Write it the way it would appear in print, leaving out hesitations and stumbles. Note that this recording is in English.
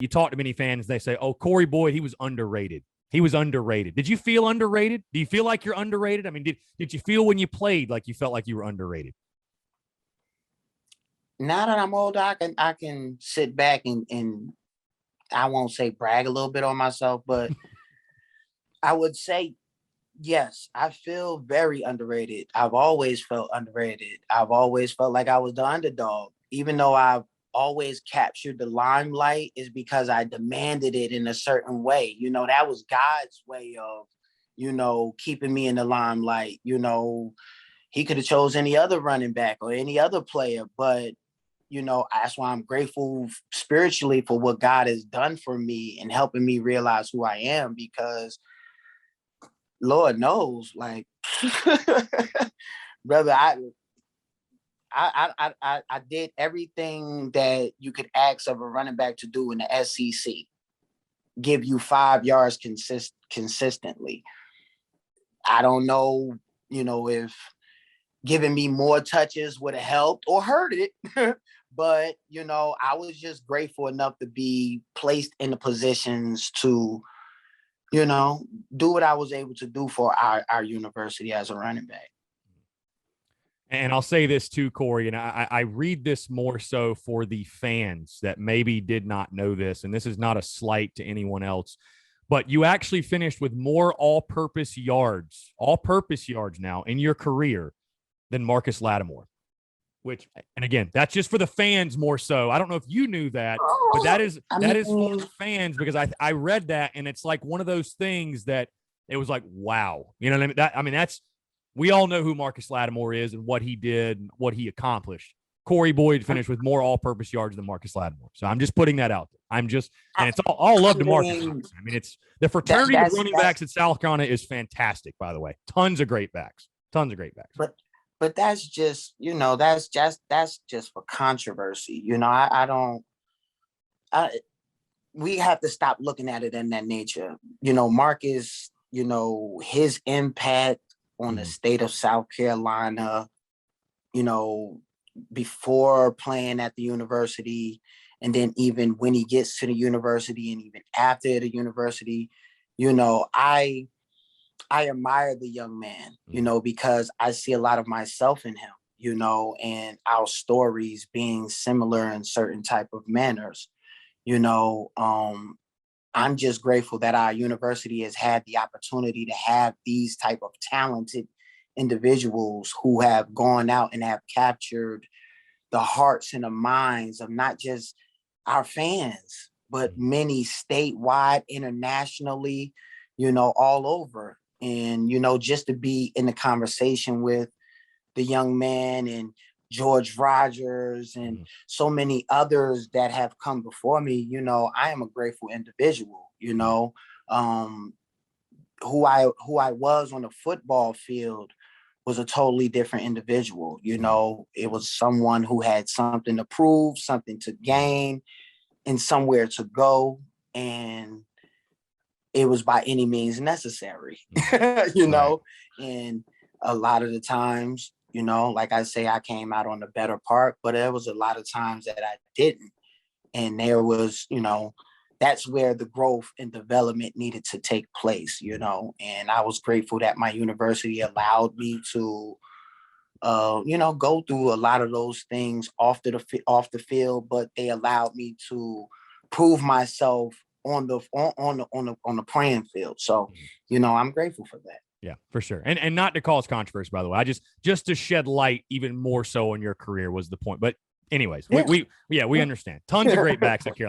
You talk to many fans, they say, oh, Cory Boyd, he was underrated. He was underrated. Did you feel underrated? Do you feel like you're underrated? I mean, did you feel when you played like you felt like you were underrated? Now that I'm older, I can sit back and I won't say brag a little bit on myself, but I would say yes, I feel very underrated. I've always felt underrated. I've always felt like I was the underdog, even though I've always captured the limelight is because I demanded it in a certain way. That was God's way of, keeping me in the limelight. He could have chose any other running back or any other player, but that's why I'm grateful spiritually for what God has done for me and helping me realize who I am, because Lord knows, like, brother, I did everything that you could ask of a running back to do in the SEC. Give you 5 yards consistently. I don't know, if giving me more touches would have helped or hurt it. But, I was just grateful enough to be placed in the positions to, do what I was able to do for our university as a running back. And I'll say this too, Cory, and I read this more so for the fans that maybe did not know this, and this is not a slight to anyone else, but you actually finished with more all-purpose yards now in your career than Marcus Lattimore. And again, that's just for the fans more so. I don't know if you knew that, but that is for the fans, because I read that, and it's like one of those things that it was like, wow. You know what I mean? That's, we all know who Marcus Lattimore is and what he did and what he accomplished. Cory Boyd finished with more all-purpose yards than Marcus Lattimore. So I'm just putting that out there. And it's all love to Marcus. I mean, it's the fraternity of running backs at South Carolina is fantastic, by the way. Tons of great backs. But that's just, that's just for controversy. We have to stop looking at it in that nature. Marcus, his impact on the state of South Carolina, before playing at the university, and then even when he gets to the university and even after the university, I admire the young man, because I see a lot of myself in him, and our stories being similar in certain type of manners. I'm just grateful that our university has had the opportunity to have these type of talented individuals who have gone out and have captured the hearts and the minds of not just our fans, but many statewide, internationally, all over. And, just to be in the conversation with the young man and George Rogers and so many others that have come before me, I am a grateful individual. Who I was on the football field was a totally different individual. It was someone who had something to prove, something to gain, and somewhere to go. And it was by any means necessary, and a lot of the times, like I say, I came out on the better part, but there was a lot of times that I didn't. And there was, that's where the growth and development needed to take place, and I was grateful that my university allowed me to, go through a lot of those things off the field, but they allowed me to prove myself on the playing field. So, I'm grateful for that. Yeah, for sure. And not to cause controversy, by the way. I just to shed light even more so on your career was the point. But anyways, we understand. Tons of great backs at Carolina.